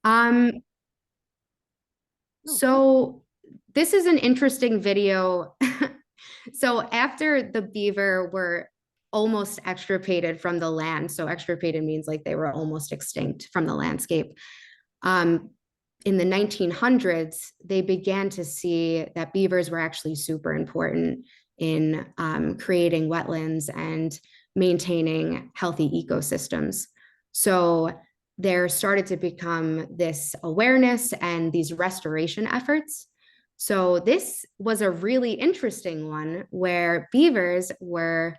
Um, Oh, cool. so this is an interesting video. So after the beaver were almost extirpated from the land, so extirpated means like they were almost extinct from the landscape. Um, in the 1900s, they began to see that beavers were actually super important in creating wetlands and maintaining healthy ecosystems. So there started to become this awareness and these restoration efforts. So this was a really interesting one where beavers were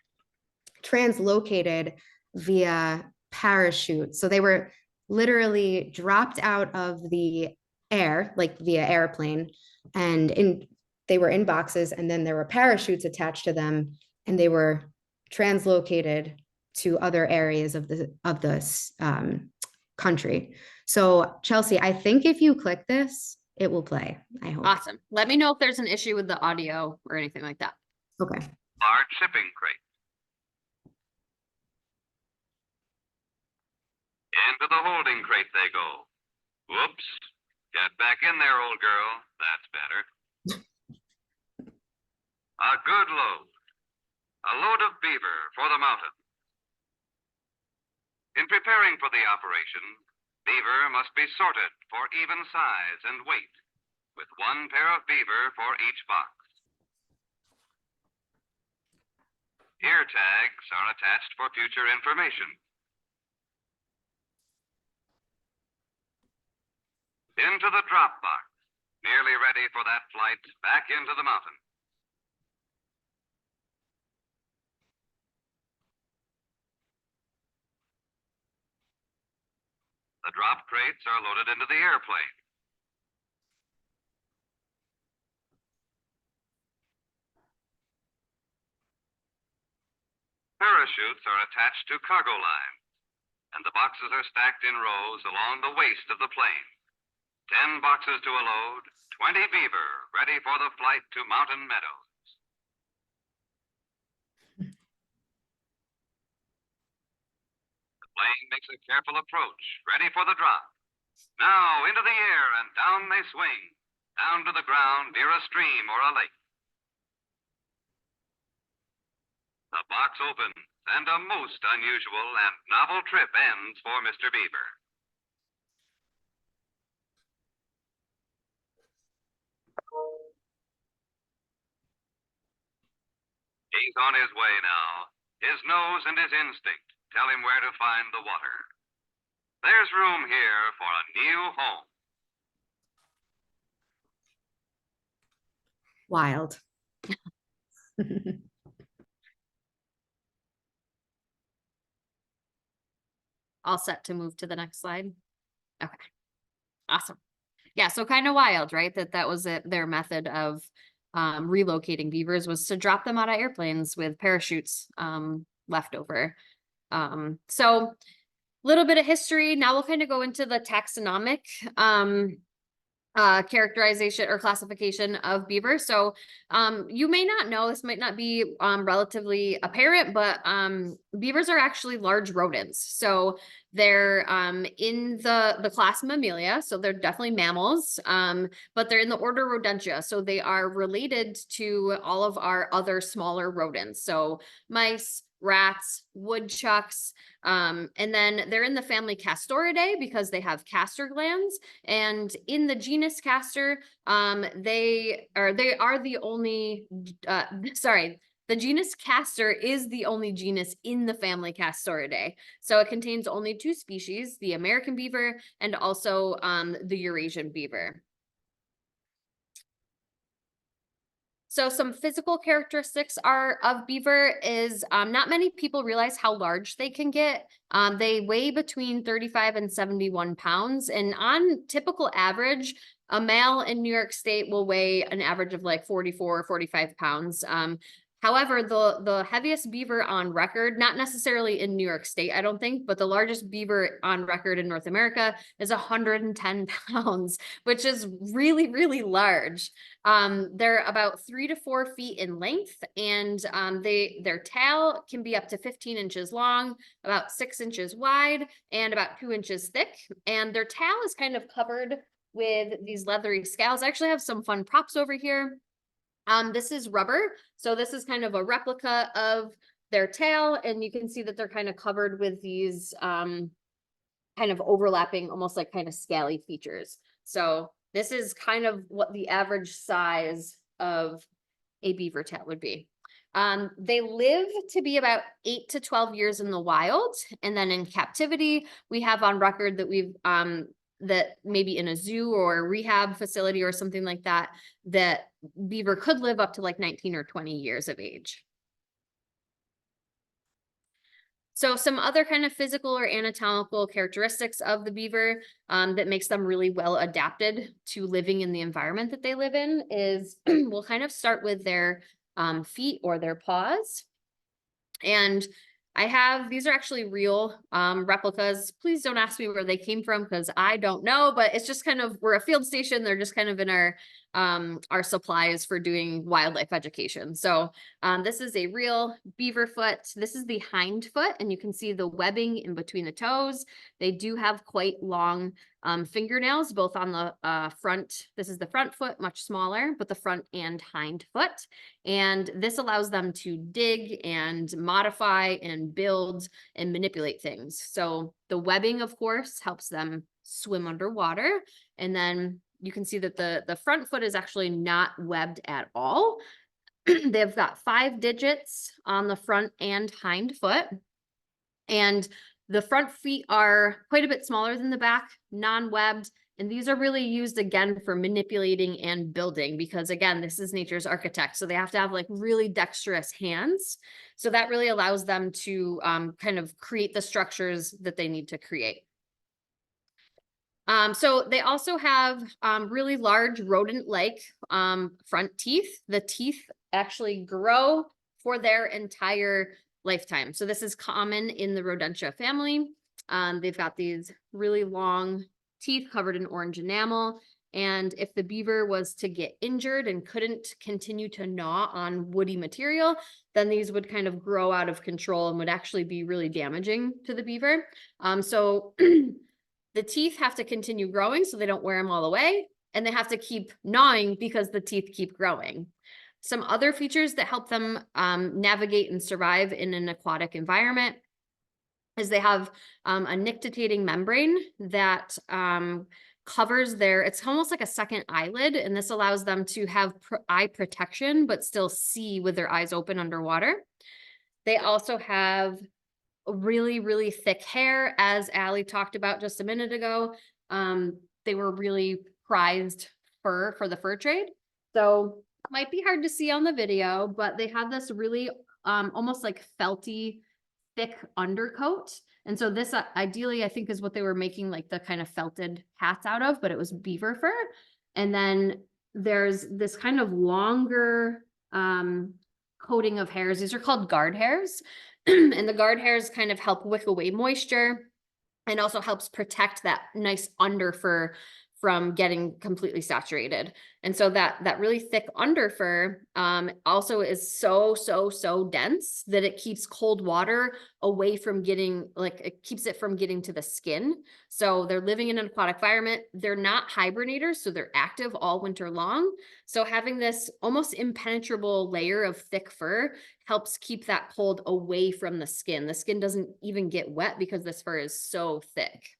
translocated via parachute. So they were literally dropped out of the air, like via airplane, and they were in boxes, and then there were parachutes attached to them, and they were translocated to other areas of the country. So Chelsea, I think if you click this, it will play. I hope. Awesome. Let me know if there's an issue with the audio or anything like that. Okay. Large shipping crate. Into the holding crate they go. Whoops. Get back in there, old girl. That's better. A good load. A load of beaver for the mountain. In preparing for the operation, beaver must be sorted for even size and weight, with one pair of beaver for each box. Ear tags are attached for future information. Into the drop box, nearly ready for that flight back into the mountain. The drop crates are loaded into the airplane. Parachutes are attached to cargo lines, and the boxes are stacked in rows along the waist of the plane. 10 boxes to a load, 20 beaver ready for the flight to mountain meadows. The plane makes a careful approach, ready for the drop. Now into the air and down they swing, down to the ground near a stream or a lake. The box opens, and a most unusual and novel trip ends for Mr. Beaver. He's on his way now. His nose and his instinct tell him where to find the water. There's room here for a new home. Wild. All set to move to the next slide. Okay. Awesome. Yeah, so kind of wild, right? That was their method of relocating beavers was to drop them out of airplanes with parachutes left over. So little bit of history. Now we'll kind of go into the taxonomic characterization or classification of beaver. So you may not know, this might not be relatively apparent, but beavers are actually large rodents. So they're in the class Mammalia, so they're definitely mammals, but they're in the order Rodentia. So they are related to all of our other smaller rodents. So mice, rats, woodchucks, and then they're in the family Castoridae because they have castor glands. And in the genus Castor, they are the only, the genus Castor is the only genus in the family Castoridae. So it contains only 2 species, the American beaver and also the Eurasian beaver. So some physical characteristics of beaver is not many people realize how large they can get. They weigh between 35 and 71 pounds. And on typical average, a male in New York State will weigh an average of like 44 or 45 pounds. However, the heaviest beaver on record, not necessarily in New York State, I don't think, but the largest beaver on record in North America is 110 pounds, which is really, really large. They're about 3 to 4 feet in length, and their tail can be up to 15 inches long, about 6 inches wide, and about 2 inches thick. And their tail is kind of covered with these leathery scales. I actually have some fun props over here. This is rubber. So this is kind of a replica of their tail. And you can see that they're kind of covered with these kind of overlapping, almost like kind of scaly features. So this is kind of what the average size of a beaver tail would be. They live to be about 8 to 12 years in the wild. And then in captivity, we have on record that that maybe in a zoo or a rehab facility or something like that, that beaver could live up to like 19 or 20 years of age. So some other kind of physical or anatomical characteristics of the beaver that makes them really well adapted to living in the environment that they live in is we'll kind of start with their feet or their paws. And these are actually real replicas. Please don't ask me where they came from because I don't know, but it's just kind of, we're a field station. They're just kind of in our supplies for doing wildlife education. So this is a real beaver foot. This is the hind foot, and you can see the webbing in between the toes. They do have quite long fingernails, both on the front. This is the front foot, much smaller, but the front and hind foot. And this allows them to dig and modify and build and manipulate things. So the webbing, of course, helps them swim underwater. And then you can see that the front foot is actually not webbed at all. They've got 5 digits on the front and hind foot. And the front feet are quite a bit smaller than the back, non-webbed. And these are really used again for manipulating and building because again, this is nature's architect. So they have to have like really dexterous hands. So that really allows them to kind of create the structures that they need to create. So they also have really large rodent-like front teeth. The teeth actually grow for their entire lifetime. So this is common in the Rodentia family. They've got these really long teeth covered in orange enamel. And if the beaver was to get injured and couldn't continue to gnaw on woody material, then these would kind of grow out of control and would actually be really damaging to the beaver. So the teeth have to continue growing so they don't wear them all away, and they have to keep gnawing because the teeth keep growing. Some other features that help them navigate and survive in an aquatic environment is they have a nictitating membrane that covers it's almost like a second eyelid, and this allows them to have eye protection but still see with their eyes open underwater. They also have really, really thick hair, as Allie talked about just a minute ago. They were really prized fur for the fur trade. So it might be hard to see on the video, but they have this really almost like felty, thick undercoat. And so this ideally, I think, is what they were making like the kind of felted hats out of, but it was beaver fur. And then there's this kind of longer coating of hairs. These are called guard hairs. And the guard hairs kind of help wick away moisture and also helps protect that nice under fur from getting completely saturated. And so that really thick under fur also is so dense that it keeps cold water away from it keeps it from getting to the skin. So they're living in an aquatic environment. They're not hibernators, so they're active all winter long. So having this almost impenetrable layer of thick fur helps keep that cold away from the skin. The skin doesn't even get wet because this fur is so thick.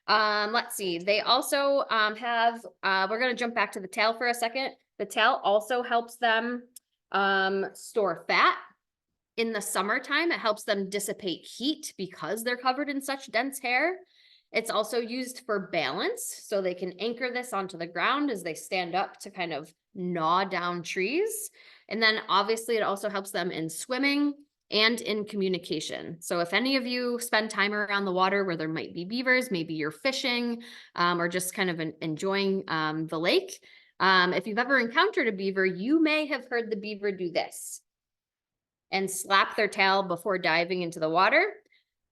Let's see. They also have, we're going to jump back to the tail for a second. The tail also helps them store fat. In the summertime, it helps them dissipate heat because they're covered in such dense hair. It's also used for balance, so they can anchor this onto the ground as they stand up to kind of gnaw down trees. And then obviously it also helps them in swimming and in communication. So if any of you spend time around the water where there might be beavers, maybe you're fishing or just kind of enjoying the lake, If you've ever encountered a beaver, you may have heard the beaver do this and slap their tail before diving into the water.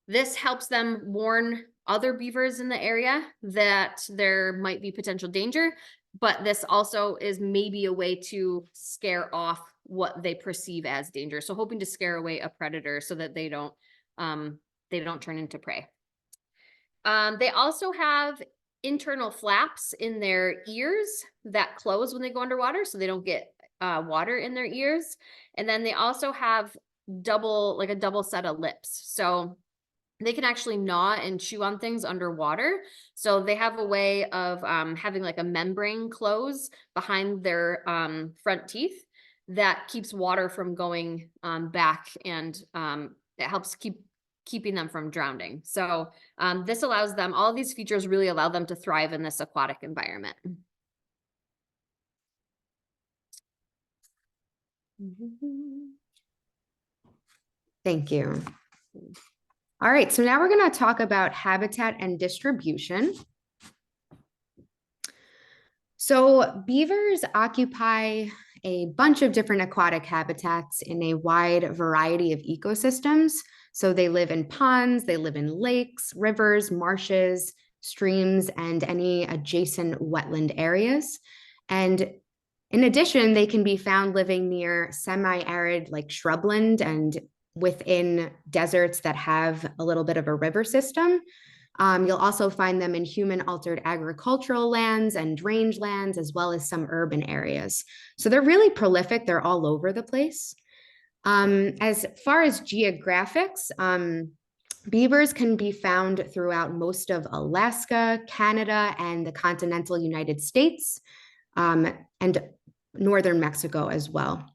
This helps them warn other beavers in the area that there might be potential danger, but this also is maybe a way to scare off what they perceive as danger. So hoping to scare away a predator so that they don't turn into prey. They also have internal flaps in their ears that close when they go underwater, so they don't get water in their ears. And then they also have a double set of lips. So they can actually gnaw and chew on things underwater. So they have a way of having like a membrane close behind their front teeth that keeps water from going back, and it helps keeping them from drowning. So this allows them, all of these features really allow them to thrive in this aquatic environment. Thank you. All right, so now we're going to talk about habitat and distribution. So beavers occupy a bunch of different aquatic habitats in a wide variety of ecosystems. So they live in ponds, they live in lakes, rivers, marshes, streams, and any adjacent wetland areas. And in addition, they can be found living near semi-arid like shrubland and within deserts that have a little bit of a river system. You'll also find them in human-altered agricultural lands and rangelands, as well as some urban areas. So they're really prolific. They're all over the place. As far as geographics, beavers can be found throughout most of Alaska, Canada, and the continental United States, and northern Mexico as well.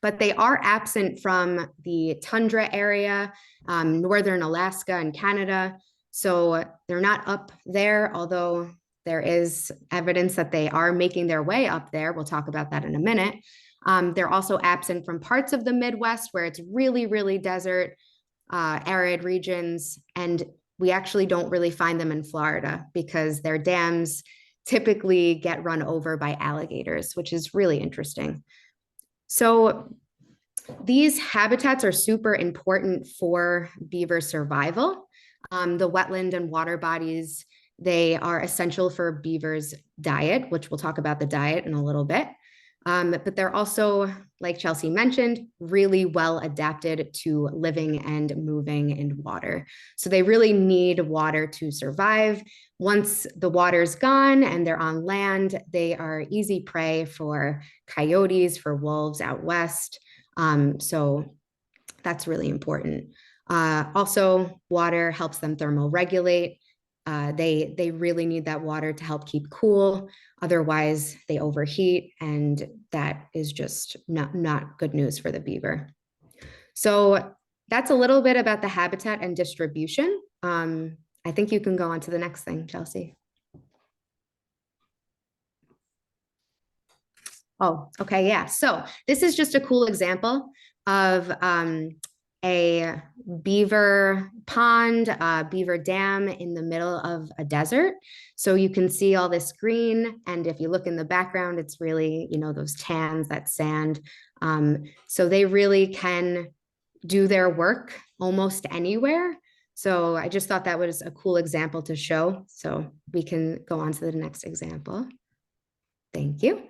But they are absent from the tundra area, northern Alaska and Canada. So they're not up there, although there is evidence that they are making their way up there. We'll talk about that in a minute. They're also absent from parts of the Midwest where it's really, really desert, arid regions. And we actually don't really find them in Florida because their dams typically get run over by alligators, which is really interesting. So these habitats are super important for beaver survival. The wetland and water bodies, they are essential for beavers' diet, which we'll talk about the diet in a little bit. But they're also, like Chelsea mentioned, really well adapted to living and moving in water. So they really need water to survive. Once the water's gone and they're on land, they are easy prey for coyotes, for wolves out west. So that's really important. Also, water helps them thermoregulate. They really need that water to help keep cool. Otherwise, they overheat, and that is just not good news for the beaver. So that's a little bit about the habitat and distribution. I think you can go on to the next thing, Chelsea. Oh, okay, yeah. So this is just a cool example of a beaver pond, beaver dam in the middle of a desert. So you can see all this green, and if you look in the background, it's really, you know, those tans, that sand. So they really can do their work almost anywhere. So I just thought that was a cool example to show. So we can go on to the next example. Thank you.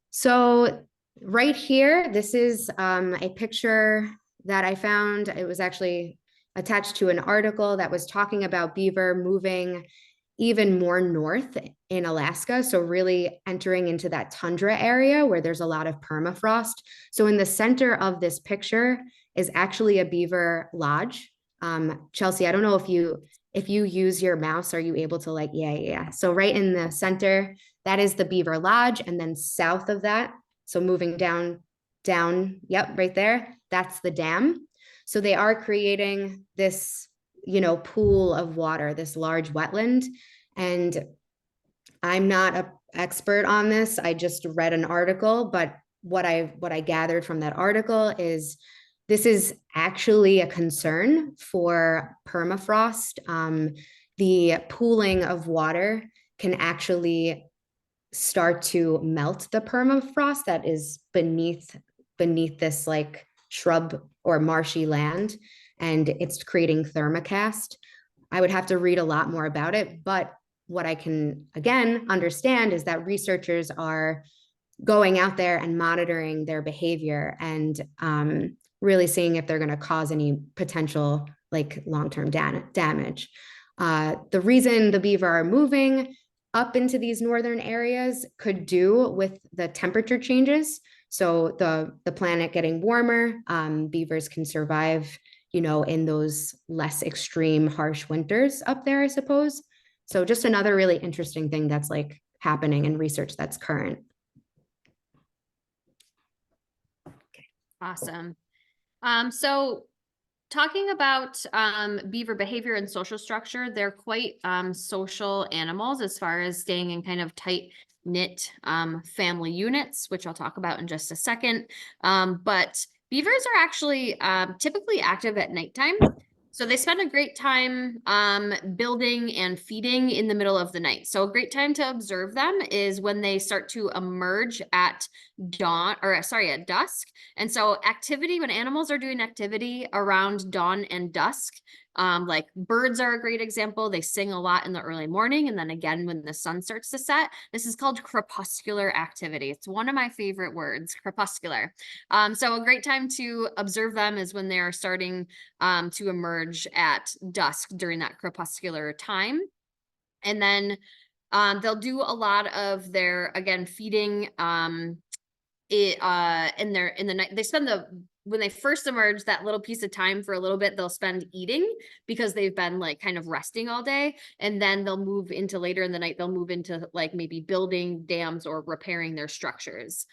So right here, this is a picture that I found. It was actually attached to an article that was talking about beaver moving even more north in Alaska. So really entering into that tundra area where there's a lot of permafrost. So in the center of this picture is actually a beaver lodge. Chelsea, I don't know if you use your mouse, are you able to like, yeah. So right in the center, that is the beaver lodge. And then south of that, so moving down, yep, right there, that's the dam. So they are creating this, you know, pool of water, this large wetland. And I'm not an expert on this. I just read an article, but what I gathered from that article is this is actually a concern for permafrost. The pooling of water can actually start to melt the permafrost that is beneath this like shrub or marshy land, and it's creating thermocast. I would have to read a lot more about it, but what I can again understand is that researchers are going out there and monitoring their behavior and really seeing if they're going to cause any potential like long-term damage. The reason the beaver are moving up into these northern areas could do with the temperature changes. So the planet getting warmer, beavers can survive, you know, in those less extreme, harsh winters up there, I suppose. So just another really interesting thing that's like happening in research that's current. Awesome. So talking about beaver behavior and social structure, they're quite social animals as far as staying in kind of tight knit family units, which I'll talk about in just a second. But beavers are actually typically active at nighttime. So they spend a great time building and feeding in the middle of the night. So a great time to observe them is when they start to emerge at dawn, or sorry, at dusk. And so activity, when animals are doing activity around dawn and dusk, like birds are a great example. They sing a lot in the early morning, and then again when the sun starts to set. This is called crepuscular activity. It's one of my favorite words, crepuscular. So a great time to observe them is when they're starting to emerge at dusk during that crepuscular time. And then they'll do a lot of their, again, feeding in the night. They spend when they first emerge, that little piece of time for a little bit, they'll spend eating because they've been like kind of resting all day. And then they'll move into later in the night, they'll move into like maybe building dams or repairing their structures.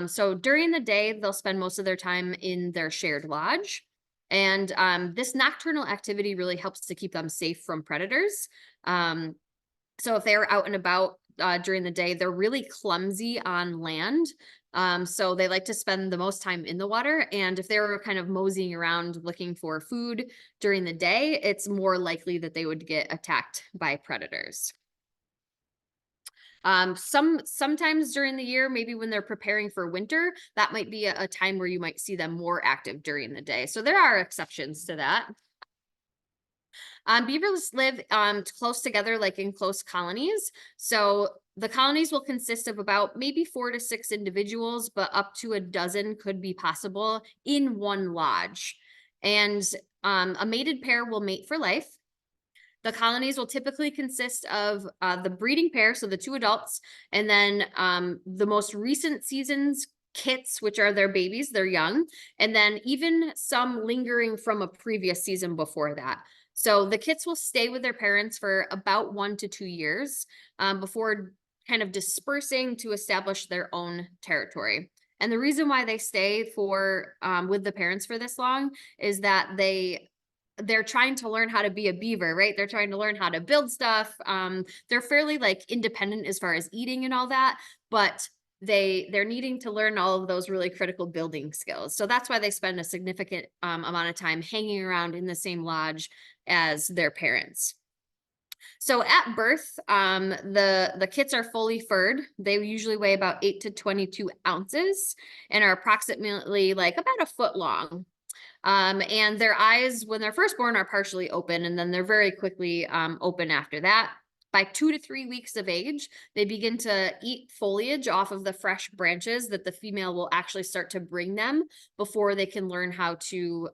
So during the day, they'll spend most of their time in their shared lodge. And this nocturnal activity really helps to keep them safe from predators. So if they're out and about during the day, they're really clumsy on land. So they like to spend the most time in the water. And if they were kind of moseying around looking for food during the day, it's more likely that they would get attacked by predators. Sometimes during the year, maybe when they're preparing for winter, that might be a time where you might see them more active during the day. So there are exceptions to that. Beavers live close together, like in close colonies. So the colonies will consist of about maybe 4 to 6 individuals, but up to a dozen could be possible in one lodge. And a mated pair will mate for life. The colonies will typically consist of the breeding pair, so the 2 adults, and then the most recent season's kits, which are their babies, they're young, and then even some lingering from a previous season before that. So the kits will stay with their parents for about 1 to 2 years before kind of dispersing to establish their own territory. And the reason why they stay for with the parents for this long is that they're trying to learn how to be a beaver, right? They're trying to learn how to build stuff. They're fairly like independent as far as eating and all that, but they're needing to learn all of those really critical building skills. So that's why they spend a significant amount of time hanging around in the same lodge as their parents. So at birth, the kits are fully furred. They usually weigh about 8 to 22 ounces and are approximately like about a foot long. And their eyes, when they're first born, are partially open, and then they're very quickly open after that. By 2 to 3 weeks of age, they begin to eat foliage off of the fresh branches that the female will actually start to bring them before they can learn how to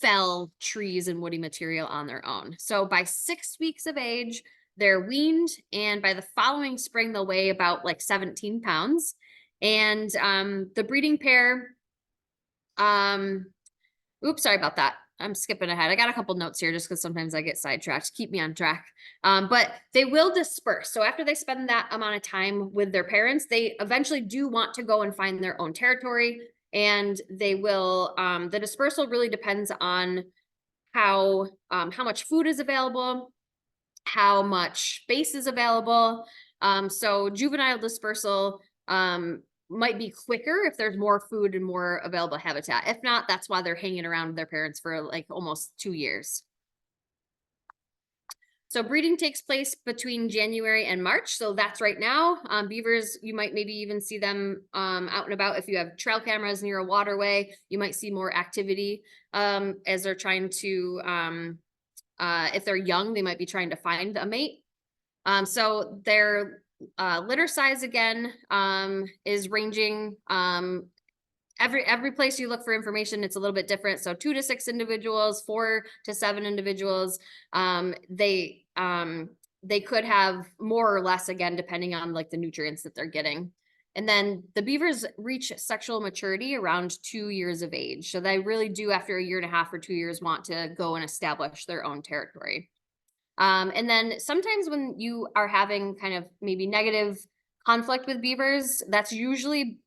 fell trees and woody material on their own. So by 6 weeks of age, they're weaned, and by the following spring, they'll weigh about like 17 pounds. And the breeding pair, oops, sorry about that. I'm skipping ahead. I got a couple notes here just because sometimes I get sidetracked. Keep me on track. But they will disperse. So after they spend that amount of time with their parents, they eventually do want to go and find their own territory. And they will, the dispersal really depends on how much food is available, how much space is available. So juvenile dispersal might be quicker if there's more food and more available habitat. If not, that's why they're hanging around with their parents for like almost 2 years. So breeding takes place between January and March. So that's right now. Beavers, you might maybe even see them out and about. If you have trail cameras near a waterway, you might see more activity as they're trying to, if they're young, they might be trying to find a mate. So their litter size again is ranging. Every place you look for information, it's a little bit different. So 2 to 6 individuals, 4 to 7 individuals. They could have more or less, again, depending on like the nutrients that they're getting. And then the beavers reach sexual maturity around 2 years of age. So they really do, after a 1.5 years or 2 years, want to go and establish their own territory. And then sometimes when you are having kind of maybe negative conflict with beavers, that's usually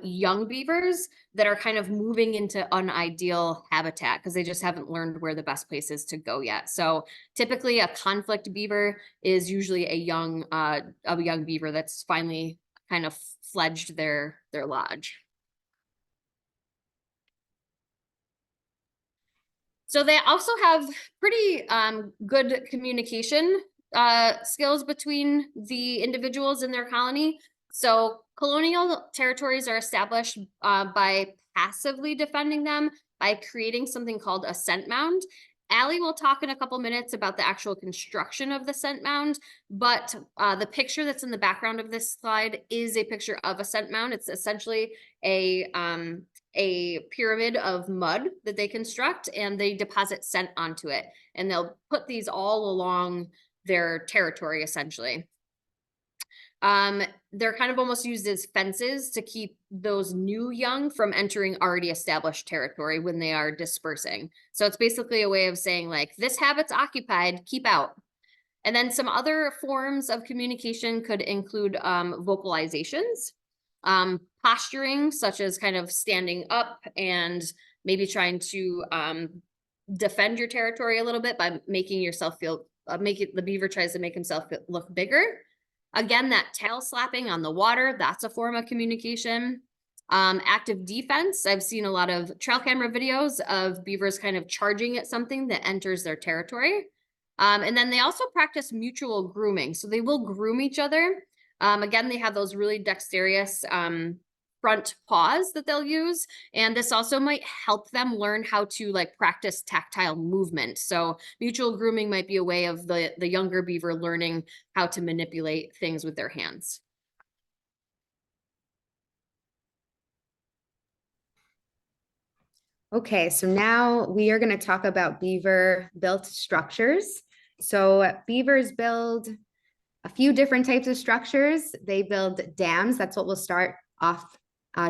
young beavers that are kind of moving into unideal habitat because they just haven't learned where the best place is to go yet. So typically a conflict beaver is usually a young beaver that's finally kind of fledged their lodge. So they also have pretty good communication skills between the individuals in their colony. So colonial territories are established by passively defending them by creating something called a scent mound. Allie will talk in a couple minutes about the actual construction of the scent mound, but the picture that's in the background of this slide is a picture of a scent mound. It's essentially a pyramid of mud that they construct, and they deposit scent onto it. And they'll put these all along their territory, essentially. They're kind of almost used as fences to keep those new young from entering already established territory when they are dispersing. So it's basically a way of saying like, this habit's occupied, keep out. And then some other forms of communication could include vocalizations, posturing, such as kind of standing up and maybe trying to defend your territory a little bit by making yourself feel, the beaver tries to make himself look bigger. Again, that tail slapping on the water, that's a form of communication. Active defense, I've seen a lot of trail camera videos of beavers kind of charging at something that enters their territory. And then they also practice mutual grooming. So they will groom each other. Again, they have those really dexterous front paws that they'll use. And this also might help them learn how to like practice tactile movement. So mutual grooming might be a way of the younger beaver learning how to manipulate things with their hands. Okay, so now we are going to talk about beaver built structures. So beavers build a few different types of structures. They build dams. That's what we'll start off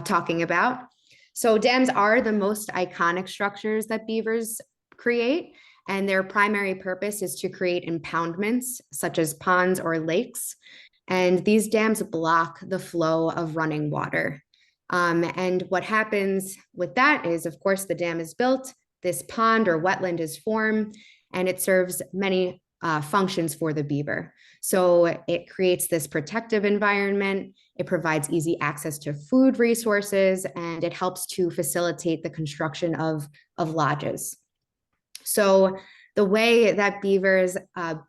talking about. So dams are the most iconic structures that beavers create, and their primary purpose is to create impoundments such as ponds or lakes. And these dams block the flow of running water. And what happens with that is, of course, the dam is built, this pond or wetland is formed, and it serves many functions for the beaver. So it creates this protective environment, it provides easy access to food resources, and it helps to facilitate the construction of lodges. So the way that beavers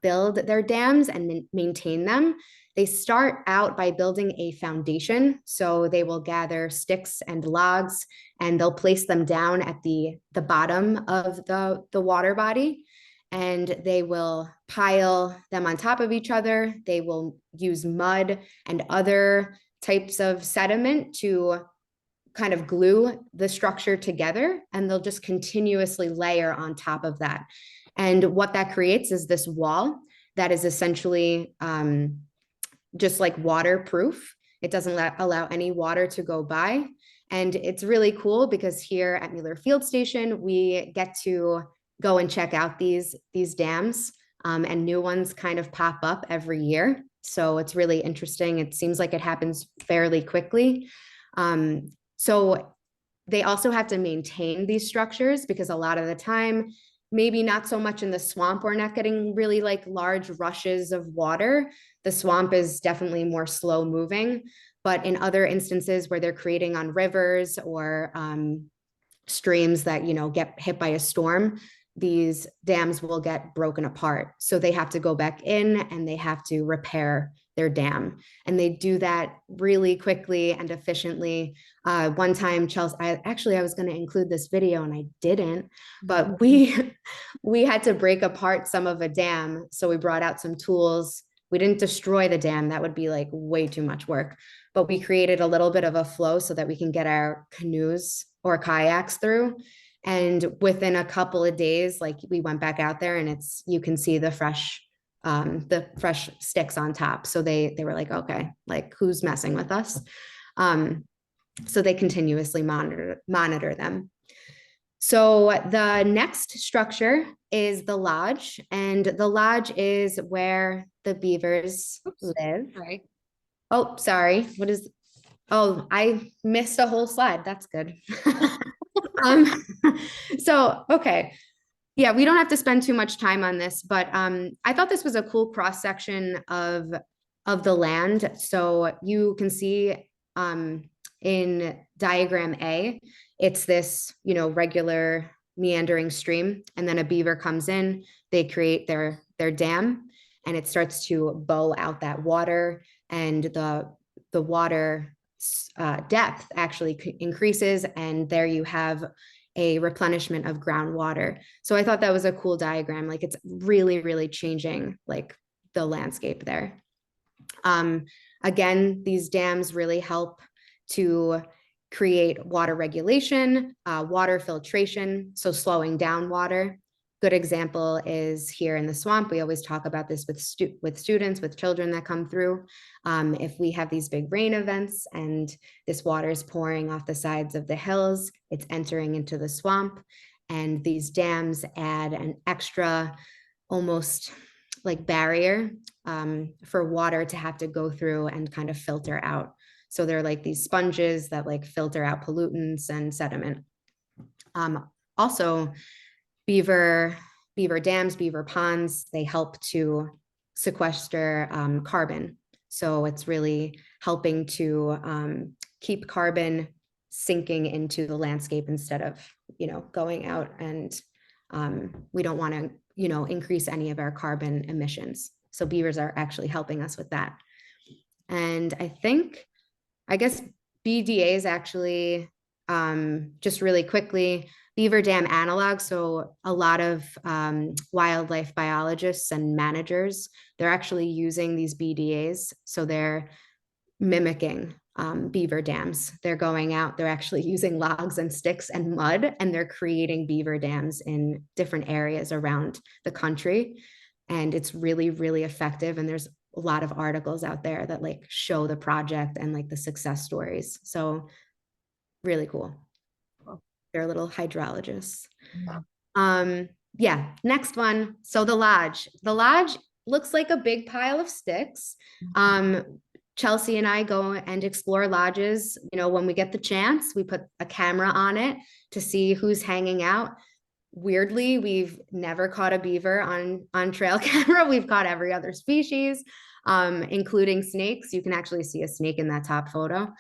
build their dams and maintain them, they start out by building a foundation. So they will gather sticks and logs, and they'll place them down at the bottom of the water body. And they will pile them on top of each other. They will use mud and other types of sediment to kind of glue the structure together, and they'll just continuously layer on top of that. And what that creates is this wall that is essentially just like waterproof. It doesn't allow any water to go by. And it's really cool because here at Muller Field Station, we get to go and check out these dams, and new ones kind of pop up every year. So it's really interesting. It seems like it happens fairly quickly. So they also have to maintain these structures because a lot of the time, maybe not so much in the swamp, we're not getting really like large rushes of water. The swamp is definitely more slow moving, but in other instances where they're creating on rivers or streams that, you know, get hit by a storm, these dams will get broken apart. So they have to go back in and they have to repair their dam. And they do that really quickly and efficiently. One time, Chelsea, I was going to include this video and I didn't, but we had to break apart some of a dam. So we brought out some tools. We didn't destroy the dam. That would be like way too much work. But we created a little bit of a flow so that we can get our canoes or kayaks through. And within a couple of days, like we went back out there and you can see the fresh sticks on top. So they were like, okay, like who's messing with us? So they continuously monitor them. So the next structure is the lodge, and the lodge is where the beavers live. Right. Oh, sorry. I missed a whole slide. That's good. So, okay. Yeah, we don't have to spend too much time on this, but I thought this was a cool cross section of the land. So you can see in diagram A, it's this, regular meandering stream, and then a beaver comes in, they create their dam, and it starts to bow out that water, and the water depth actually increases, and there you have a replenishment of groundwater. So I thought that was a cool diagram. Like it's really, really changing like the landscape there. Again, these dams really help to create water regulation, water filtration, so slowing down water. Good example is here in the swamp. We always talk about this with students, with children that come through. If we have these big rain events and this water is pouring off the sides of the hills, it's entering into the swamp, and these dams add an extra, almost like barrier for water to have to go through and kind of filter out. So they're like these sponges that like filter out pollutants and sediment. Also, beaver dams, beaver ponds, they help to sequester carbon. So it's really helping to keep carbon sinking into the landscape instead of, going out, and we don't want to, increase any of our carbon emissions. So beavers are actually helping us with that. And I guess BDAs actually, just really quickly, beaver dam analogs. So a lot of wildlife biologists and managers, they're actually using these BDAs. So they're mimicking beaver dams. They're going out, they're actually using logs and sticks and mud, and they're creating beaver dams in different areas around the country. And it's really, really effective. And there's a lot of articles out there that like show the project and like the success stories. So really cool. They're little hydrologists. Yeah, next one. So the lodge looks like a big pile of sticks. Chelsea and I go and explore lodges, when we get the chance. We put a camera on it to see who's hanging out. Weirdly, we've never caught a beaver on trail camera. We've caught every other species, including snakes. You can actually see a snake in that top photo.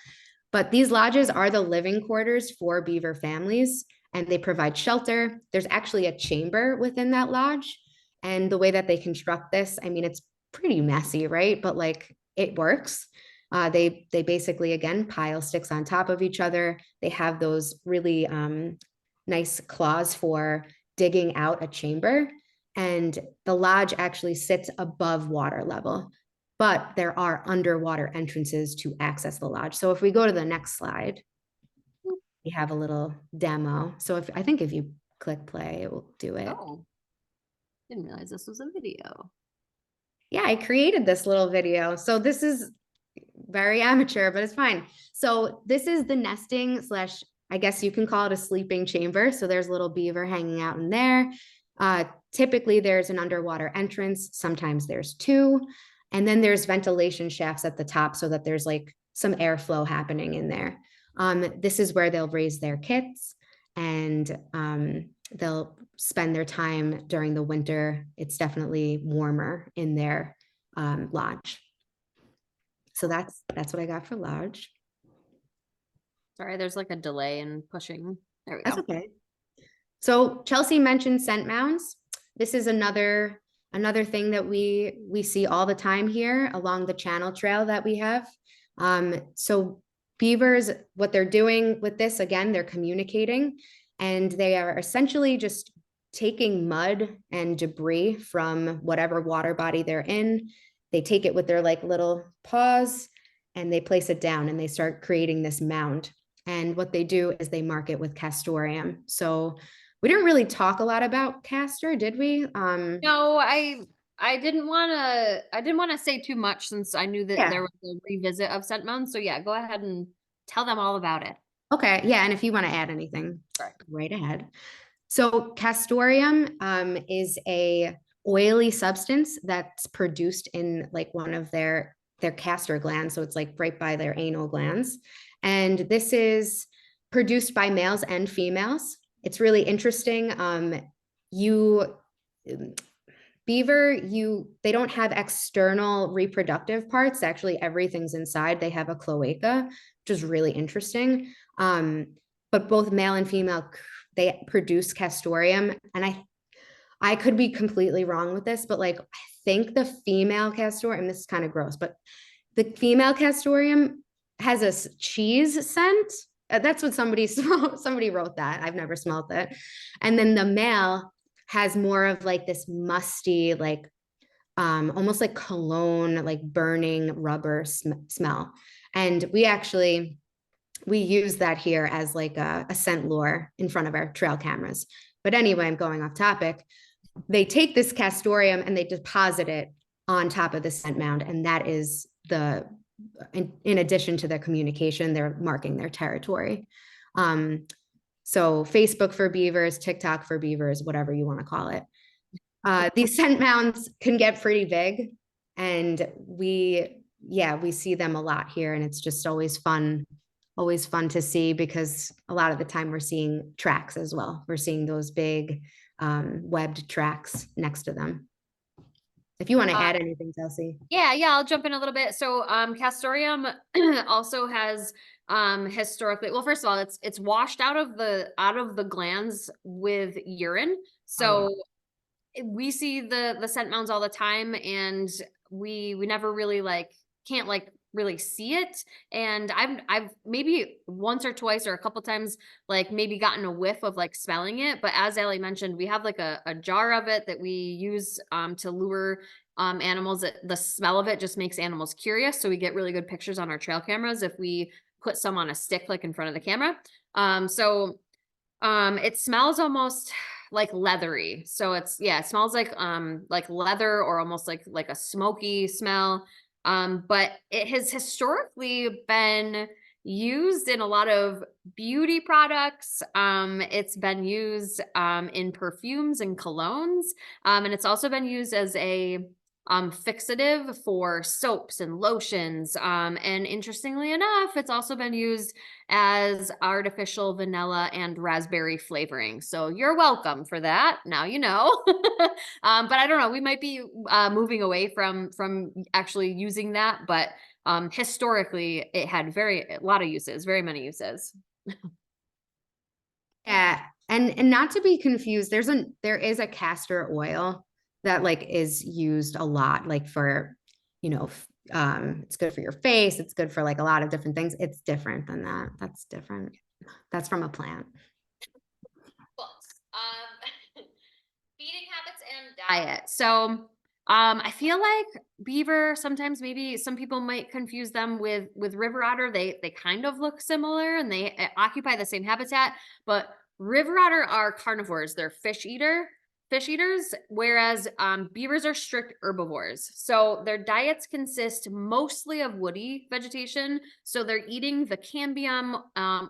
But these lodges are the living quarters for beaver families, and they provide shelter. There's actually a chamber within that lodge. And the way that they construct this, I mean, it's pretty messy, right? But like it works. They basically, again, pile sticks on top of each other. They have those really nice claws for digging out a chamber. And the lodge actually sits above water level, but there are underwater entrances to access the lodge. So if we go to the next slide, we have a little demo. So I think if you click play, it will do it. Oh, didn't realize this was a video. Yeah, I created this little video. So this is very amateur, but it's fine. So this is the nesting / I guess you can call it a sleeping chamber. So there's a little beaver hanging out in there. Typically there's an underwater entrance. Sometimes there's two. And then there's ventilation shafts at the top so that there's like some airflow happening in there. This is where they'll raise their kits, and they'll spend their time during the winter. It's definitely warmer in their lodge. So that's what I got for lodge. Sorry, there's like a delay in pushing. There we go. That's okay. So Chelsea mentioned scent mounds. This is another thing that we see all the time here along the channel trail that we have. So beavers, what they're doing with this, again, they're communicating, and they are essentially just taking mud and debris from whatever water body they're in. They take it with their like little paws and they place it down and they start creating this mound. And what they do is they mark it with castoreum. So we didn't really talk a lot about castor, did we? No, I didn't want to say too much since I knew that there was a revisit of scent mounds. So yeah, go ahead and tell them all about it. Okay, yeah, and if you want to add anything, right ahead. So castoreum is a oily substance that's produced in like one of their castor glands. So it's like right by their anal glands. And this is produced by males and females. It's really interesting. Beaver, they don't have external reproductive parts. Actually, everything's inside. They have a cloaca, which is really interesting. But both male and female, they produce castoreum. And I could be completely wrong with this, but like I think the female castoreum, this is kind of gross, but the female castoreum has a cheese scent. That's what somebody wrote that. I've never smelled it. And then the male has more of like this musty, like almost like cologne, like burning rubber smell. And we use that here as like a scent lure in front of our trail cameras. But anyway, I'm going off topic. They take this castoreum and they deposit it on top of the scent mound. And that is in addition to their communication, they're marking their territory. So Facebook for beavers, TikTok for beavers, whatever you want to call it. These scent mounds can get pretty big, and we see them a lot here, and it's just always fun to see because a lot of the time we're seeing tracks as well. We're seeing those big webbed tracks next to them. If you want to add anything, Chelsea. Yeah, I'll jump in a little bit. So castoreum also has historically, well, first of all, it's washed out of the glands with urine. So we see the scent mounds all the time, and we never really can't really see it. And I've maybe once or twice or a couple times maybe gotten a whiff of smelling it. But as Allie mentioned, we have a jar of it that we use to lure animals. The smell of it just makes animals curious. So we get really good pictures on our trail cameras if we put some on a stick in front of the camera. It smells almost like leathery. So it smells like leather or almost like a smoky smell. But it has historically been used in a lot of beauty products. It's been used in perfumes and colognes. And it's also been used as a fixative for soaps and lotions. And interestingly enough, it's also been used as artificial vanilla and raspberry flavoring. So you're welcome for that. Now you know. But I don't know. We might be moving away from actually using that. But historically, it had a lot of uses, very many uses. Yeah, and not to be confused, there is a castor oil that is used a lot for it's good for your face, it's good for a lot of different things. It's different than that. That's different. That's from a plant. Feeding habits and diet. So I feel like beaver, sometimes maybe some people might confuse them with river otter. They kind of look similar and they occupy the same habitat, but river otter are carnivores. They're fish eaters, whereas beavers are strict herbivores. So their diets consist mostly of woody vegetation. So they're eating the cambium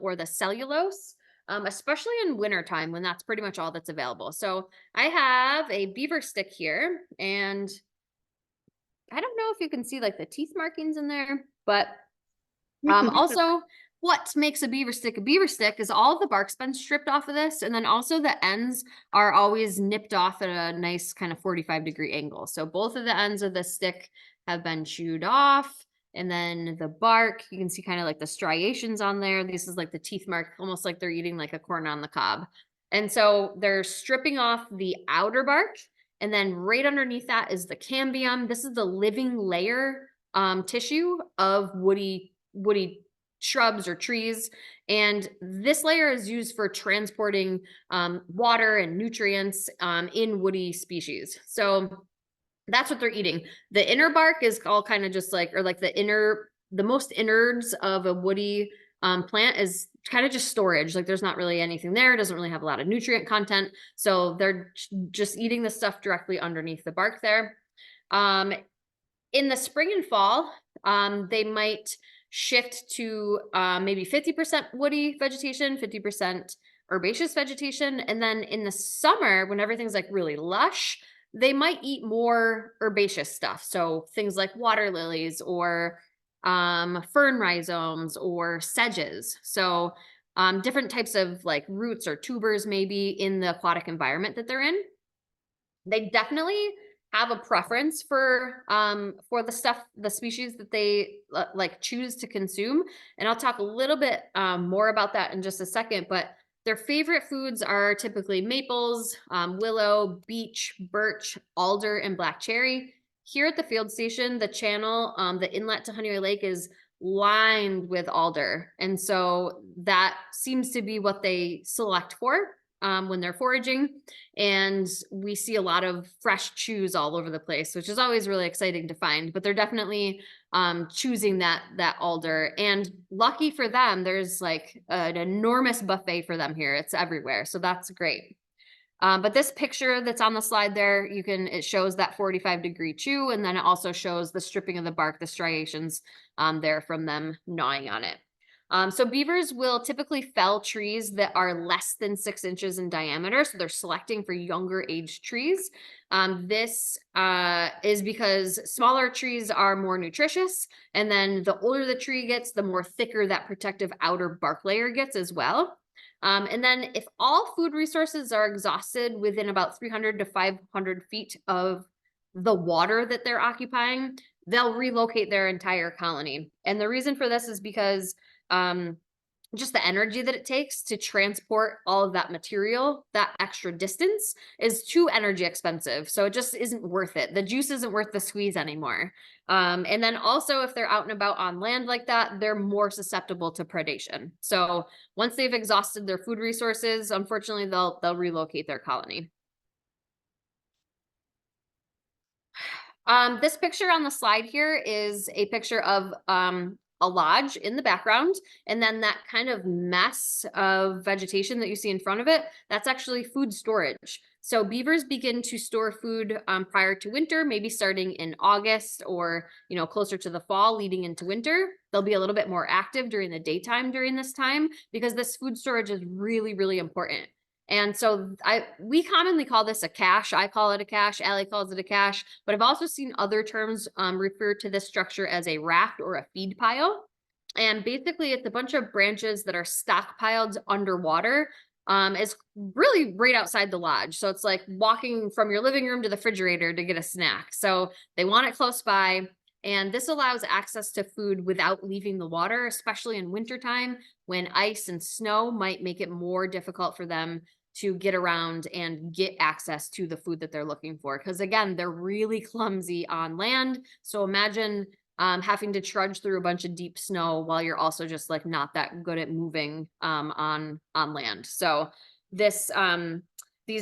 or the cellulose, especially in wintertime when that's pretty much all that's available. So I have a beaver stick here, and I don't know if you can see the teeth markings in there, but also what makes a beaver stick is all the bark's been stripped off of this, and then also the ends are always nipped off at a nice kind of 45-degree angle. So both of the ends of the stick have been chewed off, and then the bark, you can see kind of the striations on there. This is the teeth mark, almost like they're eating a corn on the cob. And so they're stripping off the outer bark, and then right underneath that is the cambium. This is the living layer tissue of woody shrubs or trees. And this layer is used for transporting water and nutrients in woody species. So that's what they're eating. The inner bark is all kind of just like, or like the most innards of a woody plant is kind of just storage. Like there's not really anything there. It doesn't really have a lot of nutrient content. So they're just eating the stuff directly underneath the bark there. In the spring and fall, they might shift to maybe 50% woody vegetation, 50% herbaceous vegetation. And then in the summer, when everything's like really lush, they might eat more herbaceous stuff. So things like water lilies or fern rhizomes or sedges. So different types of like roots or tubers maybe in the aquatic environment that they're in. They definitely have a preference for the species that they like choose to consume. And I'll talk a little bit more about that in just a second, but their favorite foods are typically maples, willow, beech, birch, alder, and black cherry. Here at the field station, the channel, the inlet to Honeyway Lake is lined with alder. And so that seems to be what they select for when they're foraging. And we see a lot of fresh chews all over the place, which is always really exciting to find, but they're definitely choosing that alder. And lucky for them, there's like an enormous buffet for them here. It's everywhere. So that's great. But this picture that's on the slide there, it shows that 45-degree chew, and then it also shows the stripping of the bark, the striations there from them gnawing on it. So beavers will typically fell trees that are less than 6 inches in diameter. So they're selecting for younger age trees. This is because smaller trees are more nutritious. And then the older the tree gets, the more thicker that protective outer bark layer gets as well. And then if all food resources are exhausted within about 300 to 500 feet of the water that they're occupying, they'll relocate their entire colony. And the reason for this is because just the energy that it takes to transport all of that material, that extra distance, is too energy expensive. So it just isn't worth it. The juice isn't worth the squeeze anymore. And then also if they're out and about on land like that, they're more susceptible to predation. So once they've exhausted their food resources, unfortunately, they'll relocate their colony. This picture on the slide here is a picture of a lodge in the background, and then that kind of mess of vegetation that you see in front of it, that's actually food storage. So beavers begin to store food prior to winter, maybe starting in August or closer to the fall leading into winter. They'll be a little bit more active during the daytime during this time because this food storage is really, really important. And so we commonly call this a cache. I call it a cache. Allie calls it a cache. But I've also seen other terms refer to this structure as a raft or a feed pile. And basically, it's a bunch of branches that are stockpiled underwater. It's really right outside the lodge. So it's like walking from your living room to the refrigerator to get a snack. So they want it close by. And this allows access to food without leaving the water, especially in wintertime when ice and snow might make it more difficult for them to get around and get access to the food that they're looking for. Because again, they're really clumsy on land. So imagine having to trudge through a bunch of deep snow while you're also just like not that good at moving on land. So these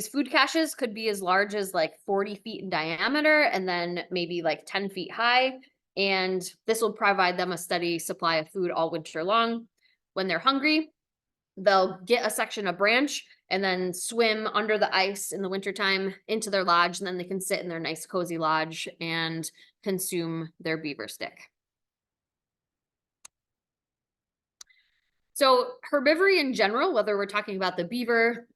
food caches could be as large as like 40 feet in diameter and then maybe like 10 feet high. And this will provide them a steady supply of food all winter long. When they're hungry, they'll get a section of branch and then swim under the ice in the wintertime into their lodge. And then they can sit in their nice cozy lodge and consume their beaver stick. So herbivory in general, whether we're talking about the beaver,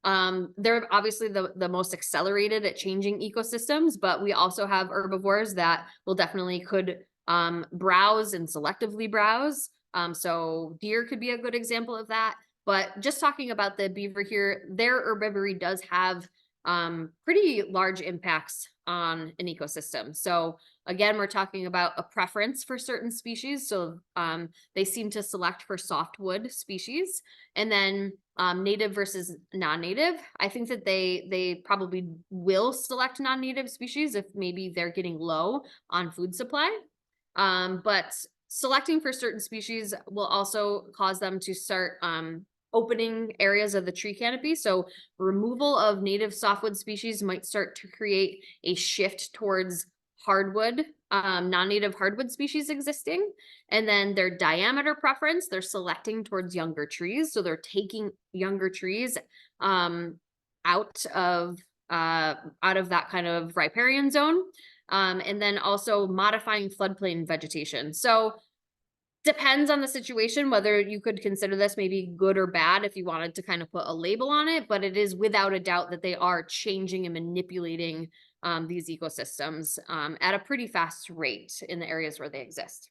they're obviously the most accelerated at changing ecosystems, but we also have herbivores that will definitely could browse and selectively browse. So deer could be a good example of that. But just talking about the beaver here, their herbivory does have pretty large impacts on an ecosystem. So again, we're talking about a preference for certain species. So they seem to select for softwood species. And then native versus non-native, I think that they probably will select non-native species if maybe they're getting low on food supply. But selecting for certain species will also cause them to start opening areas of the tree canopy. So removal of native softwood species might start to create a shift towards hardwood, non-native hardwood species existing. And then their diameter preference, they're selecting towards younger trees. So they're taking younger trees out of that kind of riparian zone. And then also modifying floodplain vegetation. So depends on the situation, whether you could consider this maybe good or bad if you wanted to kind of put a label on it, but it is without a doubt that they are changing and manipulating these ecosystems at a pretty fast rate in the areas where they exist.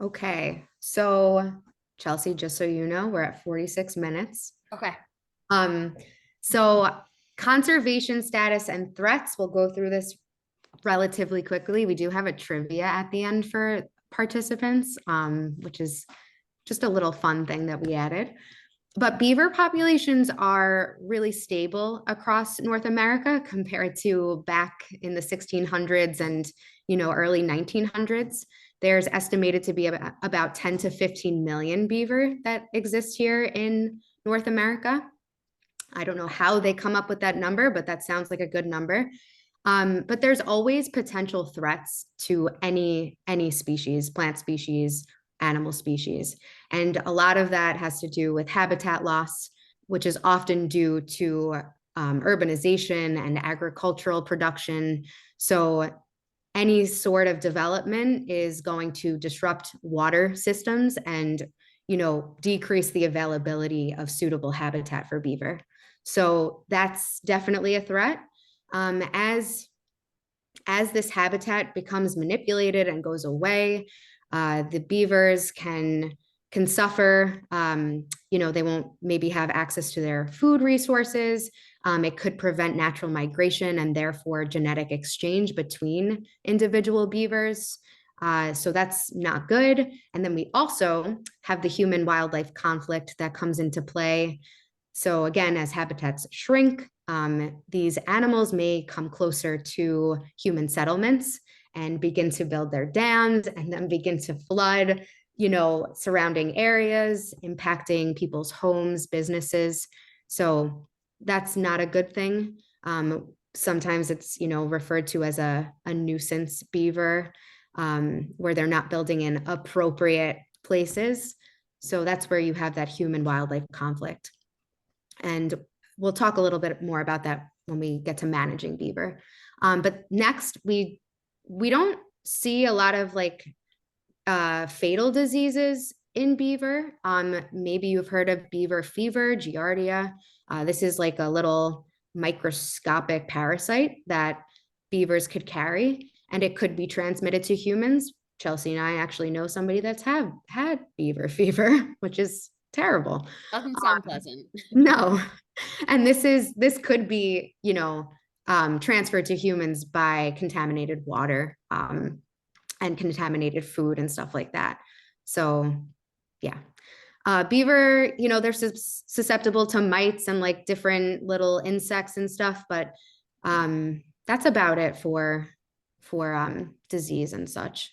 Okay, so Chelsea, just so you know, we're at 46 minutes. Okay. So conservation status and threats, we'll go through this relatively quickly. We do have a trivia at the end for participants, which is just a little fun thing that we added. But beaver populations are really stable across North America compared to back in the 1600s and, early 1900s. There's estimated to be about 10 to 15 million beaver that exist here in North America. I don't know how they come up with that number, but that sounds like a good number. But there's always potential threats to any species, plant species, animal species. And a lot of that has to do with habitat loss, which is often due to urbanization and agricultural production. So any sort of development is going to disrupt water systems and, decrease the availability of suitable habitat for beaver. So that's definitely a threat. As this habitat becomes manipulated and goes away, the beavers can suffer. They won't maybe have access to their food resources. It could prevent natural migration and therefore genetic exchange between individual beavers. So that's not good. And then we also have the human wildlife conflict that comes into play. So again, as habitats shrink, these animals may come closer to human settlements and begin to build their dams and then begin to flood, surrounding areas, impacting people's homes, businesses. So that's not a good thing. Sometimes it's, referred to as a nuisance beaver, where they're not building in appropriate places. So that's where you have that human wildlife conflict. And we'll talk a little bit more about that when we get to managing beaver. But next, we don't see a lot of fatal diseases in beaver. Maybe you've heard of beaver fever, Giardia. This is like a little microscopic parasite that beavers could carry, and it could be transmitted to humans. Chelsea and I actually know somebody that's had beaver fever, which is terrible. Doesn't sound pleasant. No. And this could be, transferred to humans by contaminated water and contaminated food and stuff like that. So yeah. Beaver, they're susceptible to mites and different little insects and stuff, but that's about it for disease and such.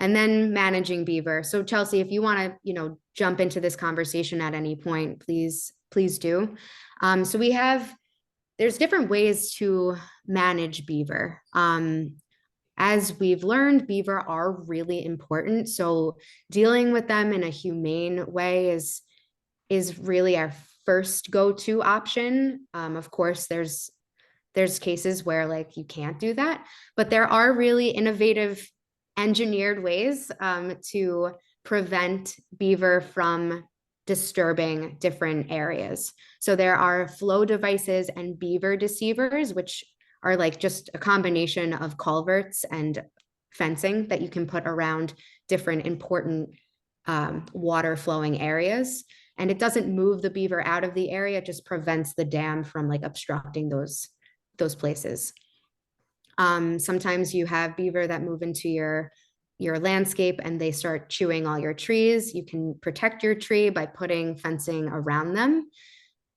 And then managing beaver. So Chelsea, if you want to, jump into this conversation at any point, please do. So there's different ways to manage beaver. As we've learned, beaver are really important. So dealing with them in a humane way is really our first go-to option. Of course, there's cases where you can't do that, but there are really innovative engineered ways to prevent beaver from disturbing different areas. So there are flow devices and beaver deceivers, which are just a combination of culverts and fencing that you can put around different important water flowing areas. and it doesn't move the beaver out of the area, it just prevents the dam from like obstructing those places. Sometimes you have beaver that move into your landscape and they start chewing all your trees. You can protect your tree by putting fencing around them.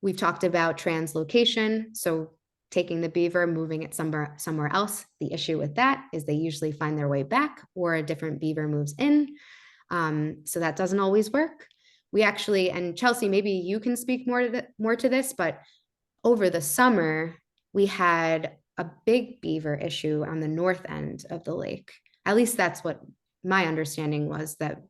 We've talked about translocation, so taking the beaver, moving it somewhere else. The issue with that is they usually find their way back or a different beaver moves in. So that doesn't always work. We actually, and Chelsea, maybe you can speak more to this, but over the summer, we had a big beaver issue on the north end of the lake. At least that's what my understanding was, that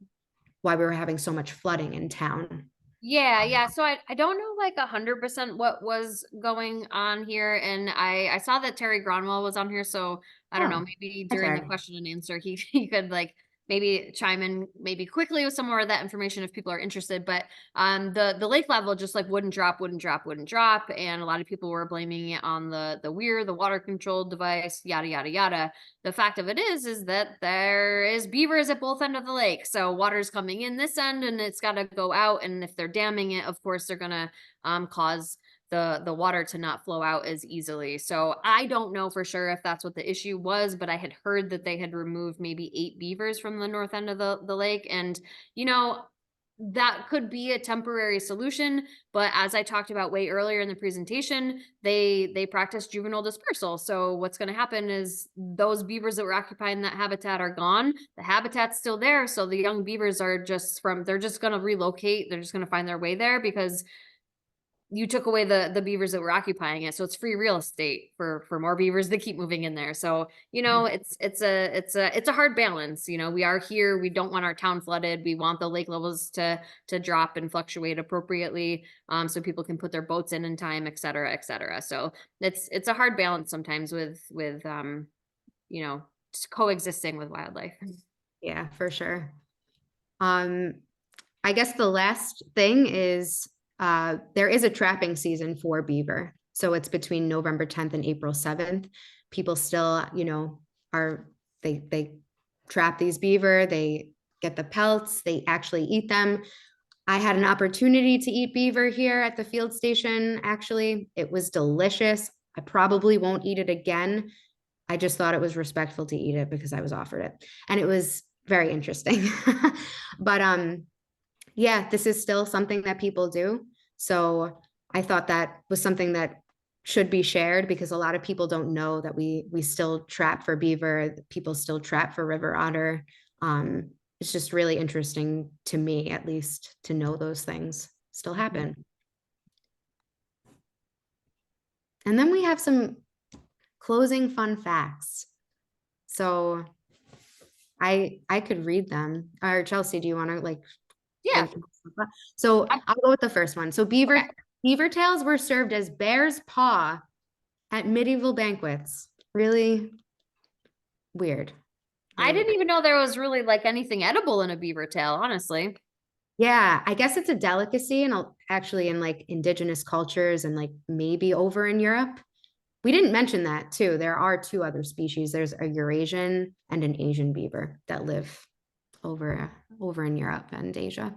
why we were having so much flooding in town. Yeah. So I don't know like 100% what was going on here. And I saw that Terry Gronwell was on here. So I don't know, Oh, maybe hi, during the Terry. question and answer, he could like maybe chime in maybe quickly with some more of that information if people are interested. But the lake level just like wouldn't drop. And a lot of people were blaming it on the weir, the water control device, yada yada yada. The fact of it is that there is beavers at both ends of the lake. So water's coming in this end and it's got to go out. And if they're damming it, of course, they're going to cause the water to not flow out as easily. So I don't know for sure if that's what the issue was, but I had heard that they had removed maybe 8 beavers from the north end of the lake. And, you know, that could be a temporary solution, but as I talked about way earlier in the presentation, they practice juvenile dispersal. So what's going to happen is those beavers that were occupying that habitat are gone. The habitat's still there, so the young beavers are they're just going to relocate. They're just going to find their way there because you took away the beavers that were occupying it, so it's free real estate for more beavers that keep moving in there. So you know, it's a hard balance. You know, we are here, we don't want our town flooded, we want the lake levels to drop and fluctuate appropriately, so people can put their boats in time, et cetera, et cetera. So it's a hard balance sometimes with you know, just coexisting with wildlife. Yeah, for sure. I guess the last thing is there is a trapping season for beaver. So it's between November 10th and April 7th. People still, you know, they trap these beaver, they get the pelts, they actually eat them. I had an opportunity to eat beaver here at the field station. Actually, it was delicious. I probably won't eat it again. I just thought it was respectful to eat it because I was offered it. And it was very interesting. But yeah, this is still something that people do. So I thought that was something that should be shared because a lot of people don't know that we still trap for beaver, people still trap for river otter. It's just really interesting to me, at least, to know those things still happen. And then we have some closing fun facts. So I could read them. Or Chelsea, do you want to like? Yeah. So I'll go with the first one. So beaver tails were served as bear's paw at medieval banquets. Really weird. I didn't even know there was really like anything edible in a beaver tail, honestly. Yeah, I guess it's a delicacy and actually in like indigenous cultures and like maybe over in Europe. We didn't mention that too. There are 2 other species. There's a Eurasian and an Asian beaver that live over in Europe and Asia.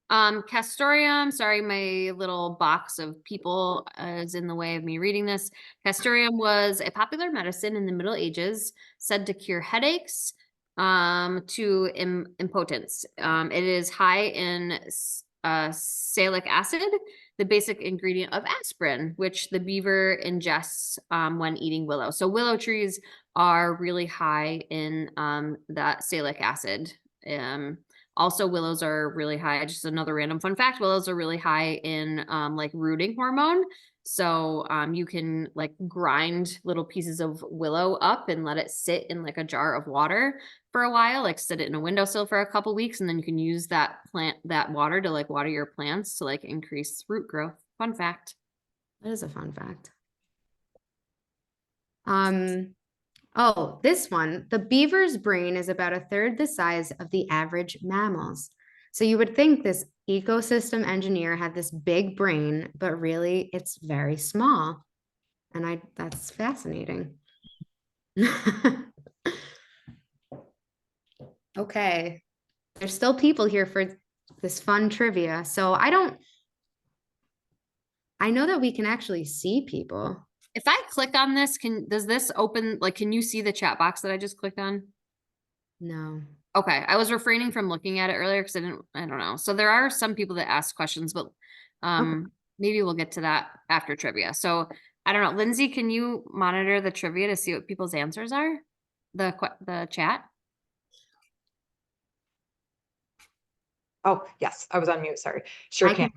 Castoreum, sorry, my little box of people is in the way of me reading this. Castoreum was a popular medicine in the Middle Ages, said to cure headaches, to impotence. It is high in salicylic acid, the basic ingredient of aspirin, which the beaver ingests when eating willow. So willow trees are really high in that salicylic acid. Also, willows are really high. Just another random fun fact, willows are really high in like rooting hormone. So you can like grind little pieces of willow up and let it sit in like a jar of water for a while, like sit it in a windowsill for a couple weeks, and then you can use that water to like water your plants to like increase root growth. Fun fact. That is a fun fact. Oh, this one, the beaver's brain is about 1/3 the size of the average mammals. So you would think this ecosystem engineer had this big brain, but really it's very small. And that's fascinating. Okay. There's still people here this fun trivia. So I know that we can actually see people. If I click on this, does this open, like, can you see the chat box that I just clicked on? No. Okay, I was refraining from looking at it earlier because I don't know. So there are some people that ask questions, but maybe we'll get to that after trivia. So I don't know. Lindsay, can you monitor the trivia to see what people's answers are? The chat? Oh, yes, I was on mute, sorry. Sure I can.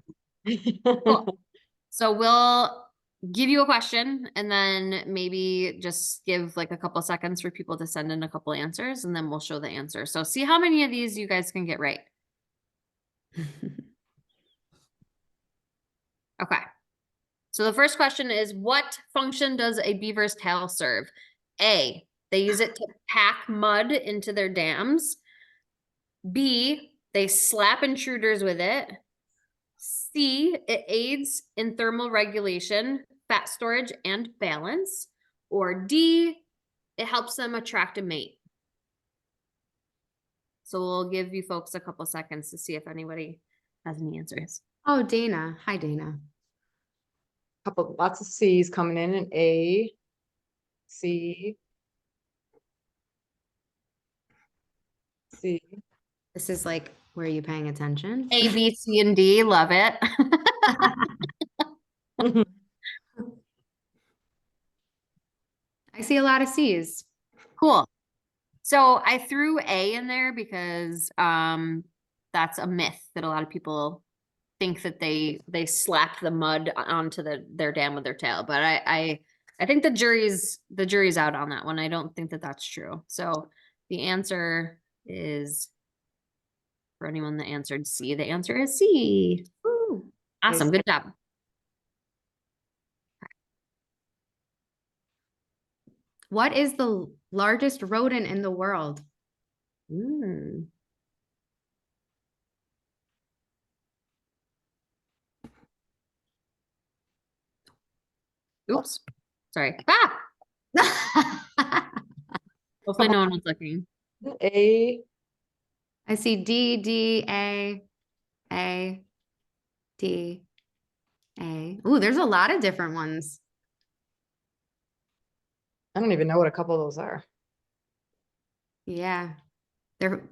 Cool. So we'll give you a question and then maybe just give like a couple seconds for people to send in a couple answers and then we'll show the answer. So see how many of these you guys can get right. Okay. So the first question is, what function does a beaver's tail serve? A, they use it to pack mud into their dams. B, they slap intruders with it. C, it aids in thermal regulation, fat storage, and balance. Or D, it helps them attract a mate. So we'll give you folks a couple seconds to see if anybody has any answers. Oh, Dana. Hi, Dana. Lots of C's coming in, and A, C, C. This is like, were you paying attention? A, B, C, and D, love it. I see a lot of C's. Cool. So I threw A in there because that's a myth that a lot of people think that they slapped the mud onto their dam with their tail. But I think the jury's out on that one. I don't think that that's true. So the answer is, for anyone that answered C, the answer is C. Woo. Awesome. Good job. What is the largest rodent in the world? Oops. Sorry. Ah! Hopefully no one was looking. A. I see D, D, A, D, A. Ooh, there's a lot of different ones. I don't even know what a couple of those are. Yeah. They're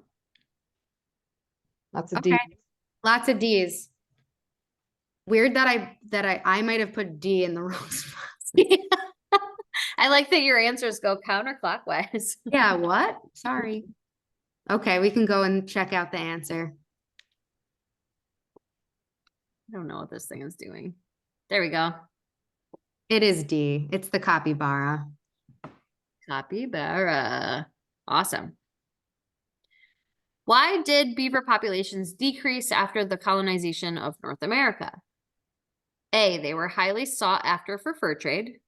Lots of okay. D. Lots of D's. Weird that I might have put D in the wrong spot. I like that your answers go counterclockwise. Yeah, what? Sorry. Okay, we can go and check out the answer. I don't know what this thing is doing. There we go. It is D. It's the capybara. Capybara. Awesome. Why did beaver populations decrease after the colonization of North America? A, they were highly sought after for fur trade.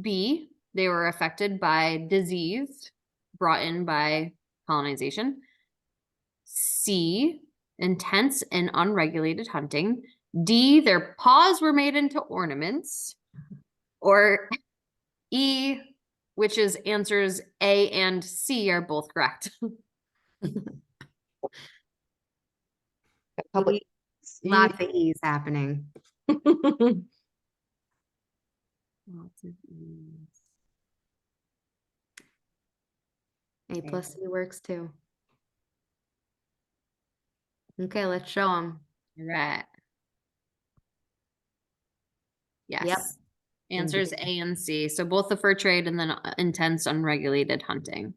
B, they were affected by disease brought in by colonization. C, intense and unregulated hunting. D, their paws were made into ornaments. Or E, which is answers A and C are both correct. Lots of E's happening. Lots of E's. A plus C works too. Okay, let's show them. Right. Yes. Yep. Answers A and C. So both the fur trade and then intense unregulated hunting.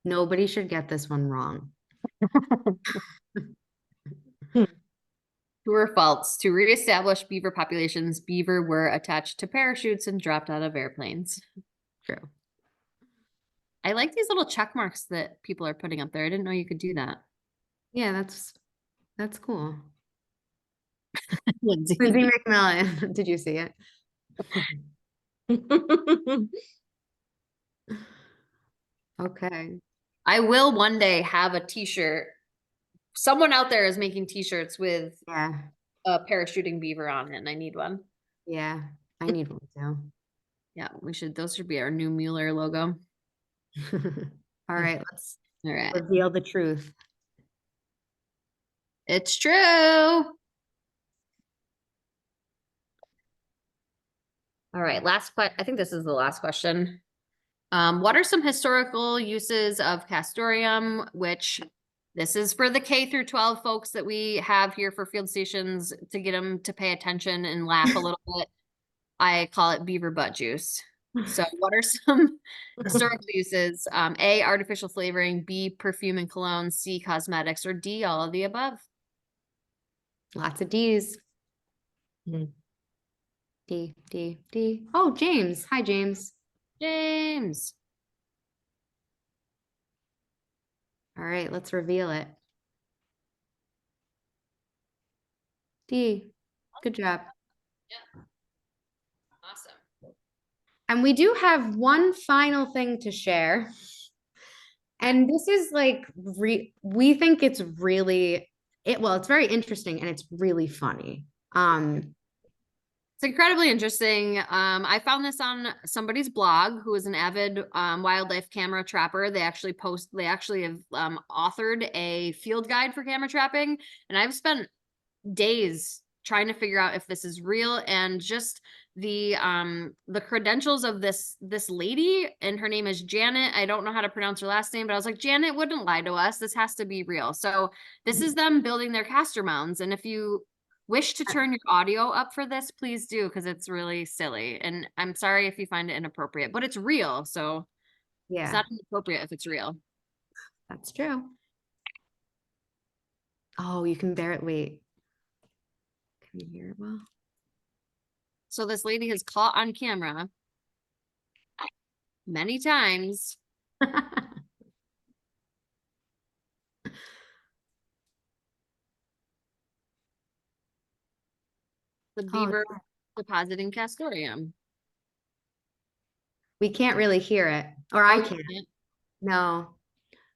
Nobody should get this one wrong. True or false? To reestablish beaver populations, beaver were attached to parachutes and dropped out of airplanes. True. I like these little check marks that people are putting up there. I didn't know you could do that. Yeah, that's cool. Lindsay. Lindsay McMillan. Did you see it? Okay. I will one day have a t-shirt. Someone out there is making t-shirts with Yeah. a parachuting beaver on it, and I need one. Yeah. I need one too. Yeah, we should. Those should be our new Muller logo. All right, let's All right. reveal the truth. It's true. All right, I think this is the last question. What are some historical uses of castoreum, which this is for the K through 12 folks that we have here for field stations to get them to pay attention and laugh a little bit. I call it beaver butt juice. So what are some historical uses? A, artificial flavoring, B, perfume and cologne, C, cosmetics, or D, all of the above. Lots of D's. Mhm. D, D, D. Oh, James. Hi, James. James. All right, let's reveal it. D. Good job. Awesome. And we do have one final thing to share. And this is like, we think it's really, it's very interesting and it's really funny. It's incredibly interesting. I found this on somebody's blog who is an avid wildlife camera trapper. They actually have authored a field guide for camera trapping. And I've spent days trying to figure out if this is real, and just the credentials of this lady, and her name is Janet. I don't know how to pronounce her last name, but I was like, Janet wouldn't lie to us. This has to be real. So this is them building their castor mounds. And if you wish to turn your audio up for this, please do, because it's really silly. And I'm sorry if you find it inappropriate, but it's real. So it's Yeah, not inappropriate if it's real. that's true. Oh, you can bear it. Wait. Can you hear it well? So this lady has caught on camera many times the Oh, beaver depositing castoreum. we can't really hear it, or I Oh, you can't. can't? No,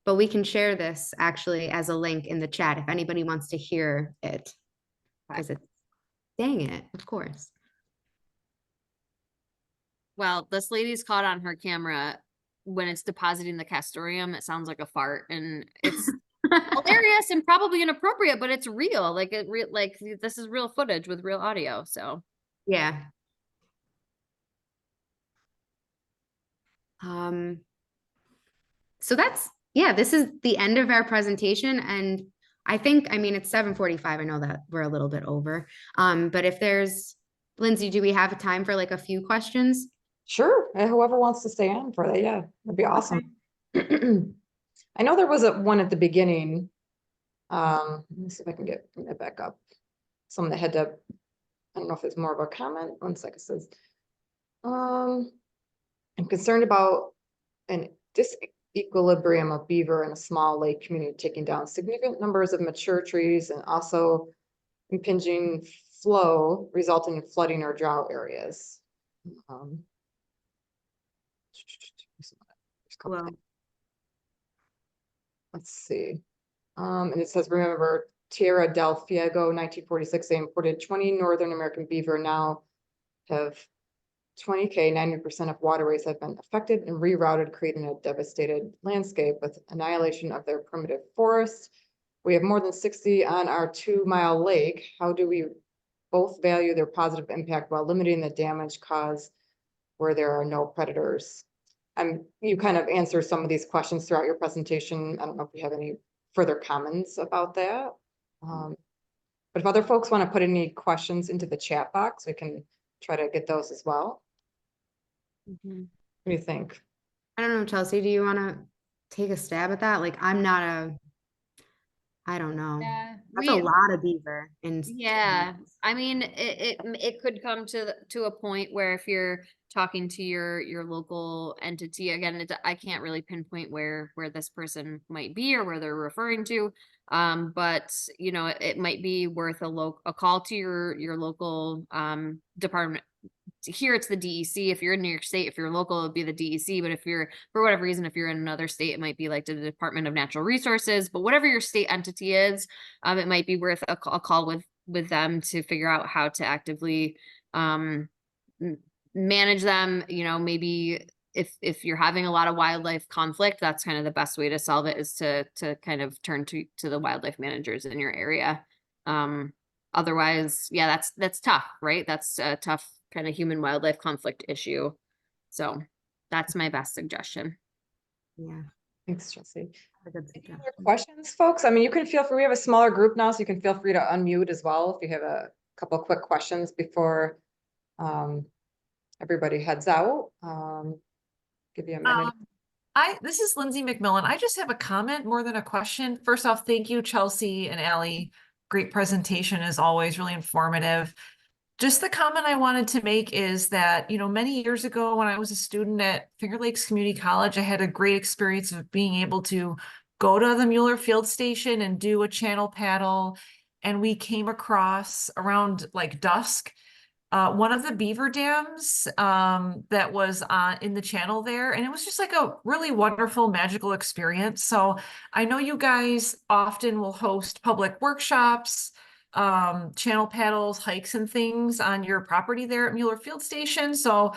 but we can share this actually as a link in the chat if anybody wants to hear it. Because it's, dang it, of course. Well, this lady's caught on her camera when it's depositing the castoreum. It sounds like a fart, and it's hilarious and probably inappropriate, but it's real. Like this is real footage with real audio. So Yeah. So that's, yeah, this is the end of our presentation. And I think, I mean, it's 7:45. I know that we're a little bit over. But if there's, Lindsay, do we have time for like a few questions? Sure, whoever wants to stay on for that, yeah, that'd be awesome. I know there was one at the beginning. Let me see if I can get it back up. Someone that had to, I don't know if it's more of a comment. One second, it says, I'm concerned about an disequilibrium of beaver in a small lake community, taking down significant numbers of mature trees and also impinging flow resulting in flooding or drought areas. Well, Let's see. And it says, remember, Tierra del Fuego, 1946, they imported 20 Northern American beaver, now have 20K, 90% of waterways have been affected and rerouted, creating a devastated landscape with annihilation of their primitive forests. We have more than 60 on our 2-mile lake. How do we both value their positive impact while limiting the damage caused where there are no predators? You kind of answer some of these questions throughout your presentation. I don't know if you have any further comments about that. But if other folks want to put any questions into the chat box, we can try to get those as well. What do you think? I don't know, Chelsea, do you want to take a stab at that? Like, I'm not I don't know. yeah, That's a lot of beaver. yeah. I mean, it could come to a point where if you're talking to your local entity, again, I can't really pinpoint where this person might be or where they're referring to. But you know, it might be worth a call to your local department. Here it's the DEC. If you're in New York State, if you're local, it'd be the DEC. But if you're, for whatever reason, if you're in another state, it might be like the Department of Natural Resources. But whatever your state entity is, it might be worth a call with them to figure out how to actively manage them. You know, maybe if you're having a lot of wildlife conflict, that's kind of the best way to solve it, is to kind of turn to the wildlife managers in your area. Otherwise, yeah, that's tough, right? That's a tough kind of human wildlife conflict issue. So that's my best suggestion. Yeah. Thanks, Chelsea. a good Any suggestion. other questions, folks? I mean, you can feel free, we have a smaller group now, so you can feel free to unmute as well if you have a couple of quick questions before everybody heads out. Give you a minute. This is Lindsay McMillan. I just have a comment more than a question. First off, thank you, Chelsea and Allie. Great presentation as always, really informative. Just the comment I wanted to make is that, you know, many years ago when I was a student at Finger Lakes Community College, I had a great experience of being able to go to the Muller Field Station and do a channel paddle. And we came across around like dusk one of the beaver dams that was in the channel there. And it was just like a really wonderful, magical experience. So I know you guys often will host public workshops, channel paddles, hikes and things on your property there at Muller Field Station. So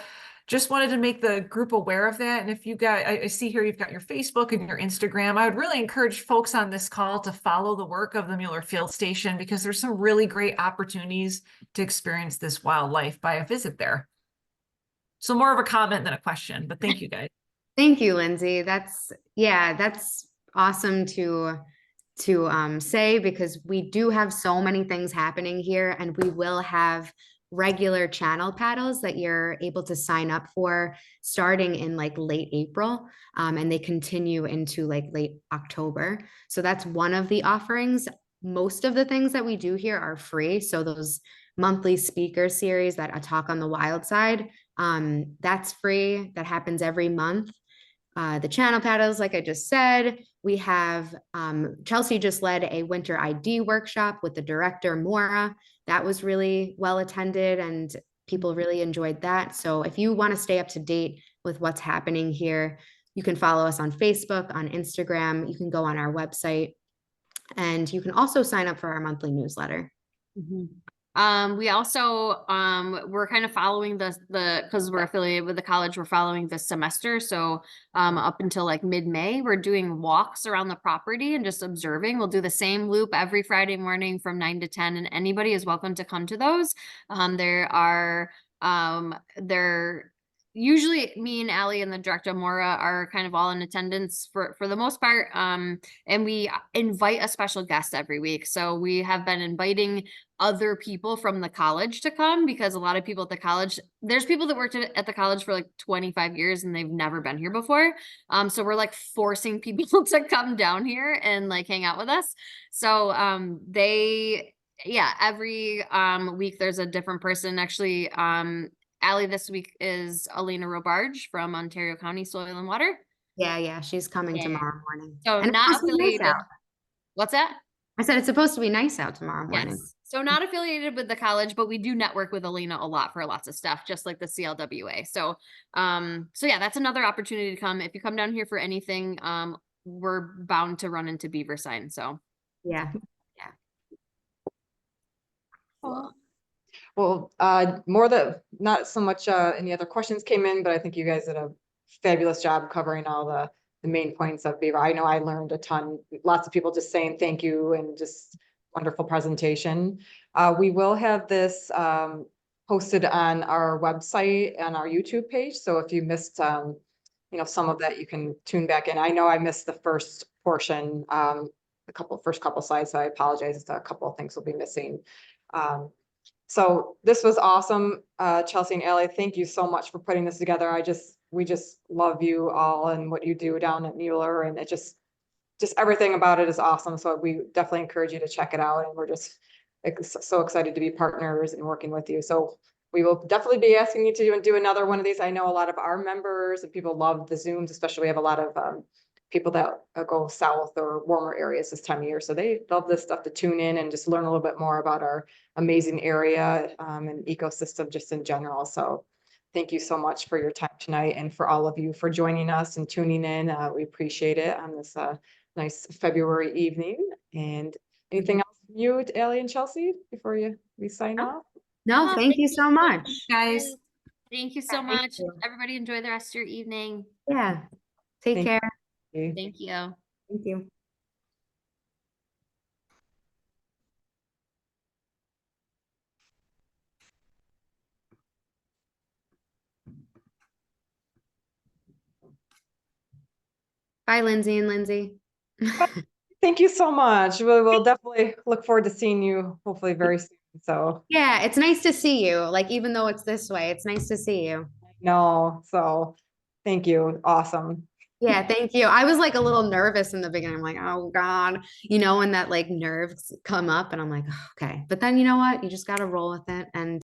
just wanted to make the group aware of that. And if you guys, I see here you've got your Facebook and your Instagram. I would really encourage folks on this call to follow the work of the Muller Field Station, because there's some really great opportunities to experience this wildlife by a visit there. So more of a comment than a question, but thank you guys. Thank you, Lindsay. That's awesome to say, because we do have so many things happening here, and we will have regular channel paddles that you're able to sign up for starting in like late April, and they continue into like late October. So that's one of the offerings. Most of the things that we do here are free. So those monthly speaker series that I talk on the wild side, that's free. That happens every month. The channel paddles, like I just said, we have Chelsea just led a winter ID workshop with the director, Maura. That was really well attended and people really enjoyed that. So if you want to stay up to date with what's happening here, you can follow us on Facebook, on Instagram. You can go on our website, and you can also sign up for our monthly newsletter. We also, we're kind of following because we're affiliated with the college, we're following the semester. So, up until like mid-May, we're doing walks around the property and just observing. We'll do the same loop every Friday morning from 9 to 10, and anybody is welcome to come to those. Usually me and Allie and the director Maura are kind of all in attendance for the most part. And we invite a special guest every week. So we have been inviting other people from the college to come, because a lot of people at the college, there's people that worked at the college for like 25 years and they've never been here before. So we're like forcing people to come down here and like hang out with us. So every week there's a different person. Actually, Allie this week is Alina Robarge from Ontario County Soil and Water. Yeah, she's coming tomorrow morning. So and not affiliated. Nice. What's that? I said it's supposed to be nice out tomorrow morning. Yes. So not affiliated with the college, but we do network with Alina a lot for lots of stuff, just like the CLWA. So yeah, that's another opportunity to come. If you come down here for anything, we're bound to run into beaver sign. So yeah. Well, not so much any other questions came in, but I think you guys did a fabulous job covering all the main points of Beaver. I know I learned a ton, lots of people just saying thank you and just wonderful presentation. We will have this posted on our website and our YouTube page. So if you missed, some of that, you can tune back in. I know I missed the first portion, first couple slides, so I apologize. A couple of things will be missing. So this was awesome. Chelsea and Allie, thank you so much for putting this together. We just love you all and what you do down at Muller, and it just everything about it is awesome. So we definitely encourage you to check it out. And we're just so excited to be partners and working with you. So we will definitely be asking you to do another one of these. I know a lot of our members and people love the Zooms, especially we have a lot of people that go south or warmer areas this time of year. So they love this stuff to tune in and just learn a little bit more about our amazing area and ecosystem just in general. So thank you so much for your time tonight, and for all of you for joining us and tuning in. We appreciate it on this nice February evening. And anything else from you, Allie and Chelsea, before we sign off? No, thank you so much. Guys. Thank you so thank much. you. Everybody enjoy the rest of your evening. Yeah. Take Thank care. you. Thank you. Thank you. Bye, Lindsay and Lindsay. Thank you so much. We will definitely look forward to seeing you hopefully very soon. So, Yeah, it's nice to see you. Like, even though it's this way, it's nice to see you. no, so thank you. Awesome. Yeah, thank you. I was like a little nervous in the beginning. I'm like, oh God, you know, when that like nerves come up and I'm like, "Oh, okay. But then you know what? You just got to roll with it. And